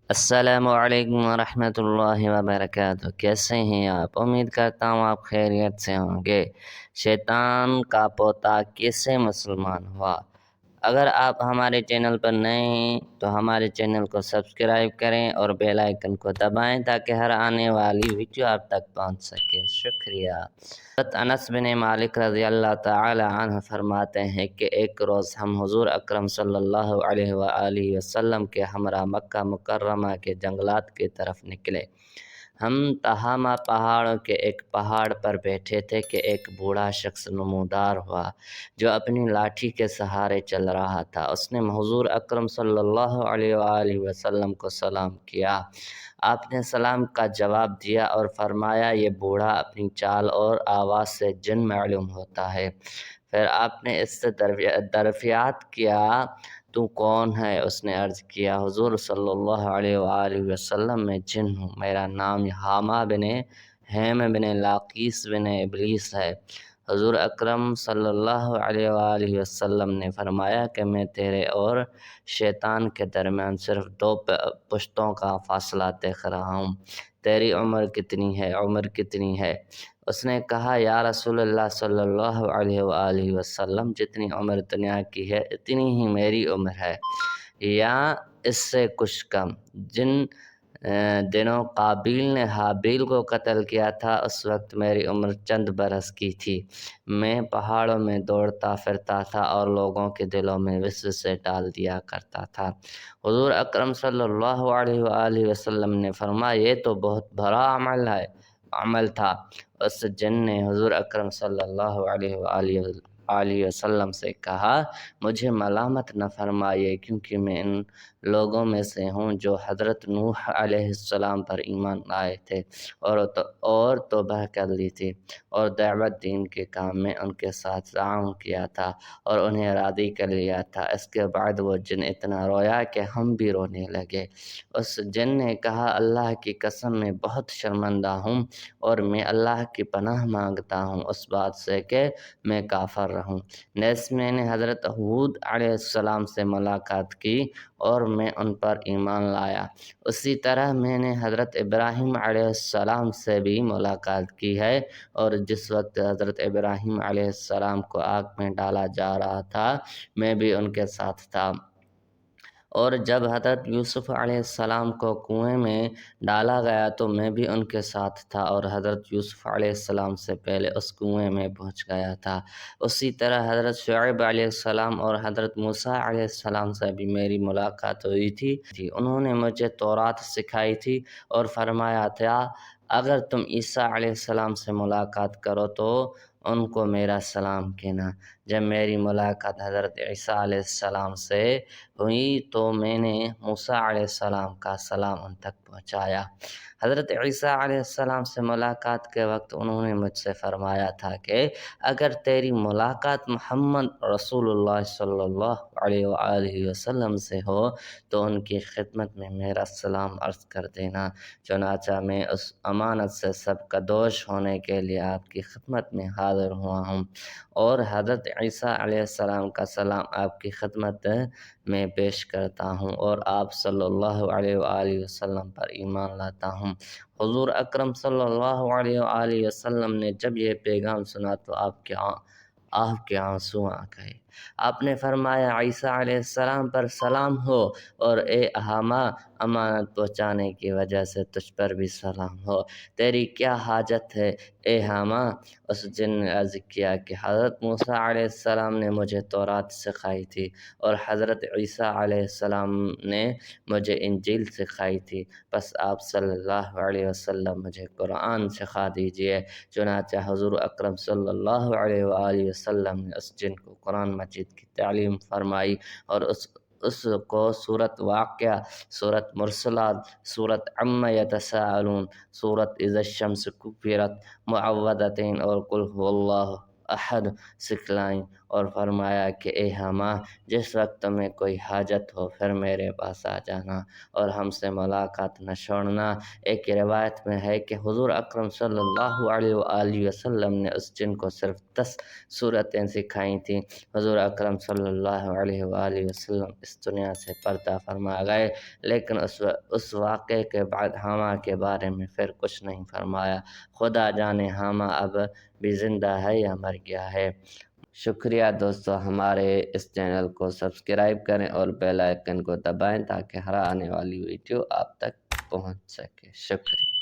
السلام علیکم ورحمۃ اللہ وبرکاتہ۔ کیسے ہیں آپ؟ امید کرتا ہوں آپ خیریت سے ہوں گے۔ شیطان کا پوتا کیسے مسلمان ہوا؟ اگر آپ ہمارے چینل پر نئے ہیں تو ہمارے چینل کو سبسکرائب کریں اور بیل آئیکن کو دبائیں تاکہ ہر آنے والی ویڈیو آپ تک پہنچ سکے۔ شکریہ۔ حضرت انس بن مالک رضی اللہ تعالی عنہ فرماتے ہیں کہ ایک روز ہم حضور اکرم صلی اللہ علیہ وآلہ وسلم کے ہمراہ مکہ مکرمہ کے جنگلات کی طرف نکلے۔ ہم تہامہ پہاڑوں کے ایک پہاڑ پر بیٹھے تھے کہ ایک بوڑھا شخص نمودار ہوا جو اپنی لاٹھی کے سہارے چل رہا تھا۔ اس نے حضور اکرم صلی اللہ علیہ وآلہ وسلم کو سلام کیا۔ آپ نے سلام کا جواب دیا اور فرمایا، یہ بوڑھا اپنی چال اور آواز سے جن معلوم ہوتا ہے۔ پھر آپ نے اس سے دریافت کیا، تو کون ہے؟ اس نے عرض کیا، حضور صلی اللہ علیہ وآلہ وسلم، میں جن ہوں، میرا نام حامہ بن ہیم بن لاقیس بن ابلیس ہے۔ حضور اکرم صلی اللہ علیہ وآلہ وسلم نے فرمایا کہ میں تیرے اور شیطان کے درمیان صرف 2 پشتوں کا فاصلہ دیکھ رہا ہوں۔ تیری عمر کتنی ہے؟ عمر کتنی ہے؟ اس نے کہا، یا رسول اللہ صلی اللہ علیہ وآلہ وسلم، جتنی عمر دنیا کی ہے اتنی ہی میری عمر ہے، یا اس سے کچھ کم۔ جن دنوں قابیل نے حابیل کو قتل کیا تھا اس وقت میری عمر چند برس کی تھی۔ میں پہاڑوں میں دوڑتا پھرتا تھا اور لوگوں کے دلوں میں وسوسے ڈال دیا کرتا تھا۔ حضور اکرم صلی اللہ علیہ وآلہ وسلم نے فرمایا، یہ تو بہت بڑا عمل تھا۔ اس جن نے حضور اکرم صلی اللہ علیہ وآلہ وسلم سے کہا، مجھے ملامت نہ فرمائیے کیونکہ میں ان لوگوں میں سے ہوں جو حضرت نوح علیہ السلام پر ایمان لائے تھے اور توبہ کر لی تھی اور دعوت دین کے کام میں ان کے ساتھ تعاون کیا تھا اور انہیں راضی کر لیا تھا۔ اس کے بعد وہ جن اتنا رویا کہ ہم بھی رونے لگے۔ اس جن نے کہا، اللہ کی قسم میں بہت شرمندہ ہوں اور میں اللہ کی پناہ مانگتا ہوں اس بات سے کہ میں کافر رہوں۔ نیز میں نے حضرت ہود علیہ السلام سے ملاقات کی اور میں ان پر ایمان لایا۔ اسی طرح میں نے حضرت ابراہیم علیہ السلام سے بھی ملاقات کی ہے، اور جس وقت حضرت ابراہیم علیہ السلام کو آگ میں ڈالا جا رہا تھا میں بھی ان کے ساتھ تھا، اور جب حضرت یوسف علیہ السلام کو کنویں میں ڈالا گیا تو میں بھی ان کے ساتھ تھا اور حضرت یوسف علیہ السلام سے پہلے اس کنویں میں پہنچ گیا تھا۔ اسی طرح حضرت شعیب علیہ السلام اور حضرت موسیٰ علیہ السلام سے بھی میری ملاقات ہوئی تھی۔ انہوں نے مجھے تورات سکھائی تھی اور فرمایا تھا، اگر تم عیسیٰ علیہ السلام سے ملاقات کرو تو ان کو میرا سلام کہنا۔ جب میری ملاقات حضرت عیسیٰ علیہ السلام سے ہوئی تو میں نے موسیٰ علیہ السلام کا سلام ان تک پہنچایا۔ حضرت عیسیٰ علیہ السلام سے ملاقات کے وقت انہوں نے مجھ سے فرمایا تھا کہ اگر تیری ملاقات محمد رسول اللہ صلی اللہ علیہ وآلہ وسلم سے ہو تو ان کی خدمت میں میرا سلام عرض کر دینا۔ چنانچہ میں اس امانت سے سب کا دوش ہونے کے لیے آپ کی خدمت میں حاضر ہوا ہوں، اور حضرت عیسیٰ علیہ السلام کا سلام آپ کی خدمت میں پیش کرتا ہوں اور آپ صلی اللہ علیہ وآلہ وسلم پر ایمان لاتا ہوں۔ حضور اکرم صلی اللہ علیہ وآلہ وسلم نے جب یہ پیغام سنا تو آپ کے آنسو آ گئے۔ آپ نے فرمایا، عیسیٰ علیہ السلام پر سلام ہو، اور اے حامہ، امانت پہنچانے کی وجہ سے تجھ پر بھی سلام ہو۔ تیری کیا حاجت ہے اے حامہ؟ اس جن نے عرض کیا کہ حضرت موسیٰ علیہ السلام نے مجھے تورات سکھائی تھی اور حضرت عیسیٰ علیہ السلام نے مجھے انجیل سکھائی تھی، بس آپ صلی اللہ علیہ وسلم مجھے قرآن سکھا دیجئے۔ چنانچہ حضور اکرم صلی اللہ علیہ وآلہ وسلم نے اس جن کو قرآن مجید کی تعلیم فرمائی اور اس کو سورۃ واقعہ، سورۃ مرسلات، سورۃ عما یتساءلون، سورۃ اذا الشمس کورت، معوذتین اور قل هو اللہ احد سکھلائیں، اور فرمایا کہ اے حما، جس وقت تمہیں کوئی حاجت ہو پھر میرے پاس آ جانا اور ہم سے ملاقات نہ چھوڑنا۔ ایک روایت میں ہے کہ حضور اکرم صلی اللہ علیہ وآلہ وسلم نے اس جن کو صرف 10 صورتیں سکھائی تھیں۔ حضور اکرم صلی اللہ علیہ وآلہ وسلم اس دنیا سے پردہ فرما گئے، لیکن اس واقعے کے بعد حما کے بارے میں پھر کچھ نہیں فرمایا۔ خدا جانے حما اب بھی زندہ ہے یا مر گیا ہے۔ شکریہ دوستو، ہمارے اس چینل کو سبسکرائب کریں اور بیل آئیکن کو دبائیں تاکہ ہر آنے والی ویڈیو آپ تک پہنچ سکے۔ شکریہ۔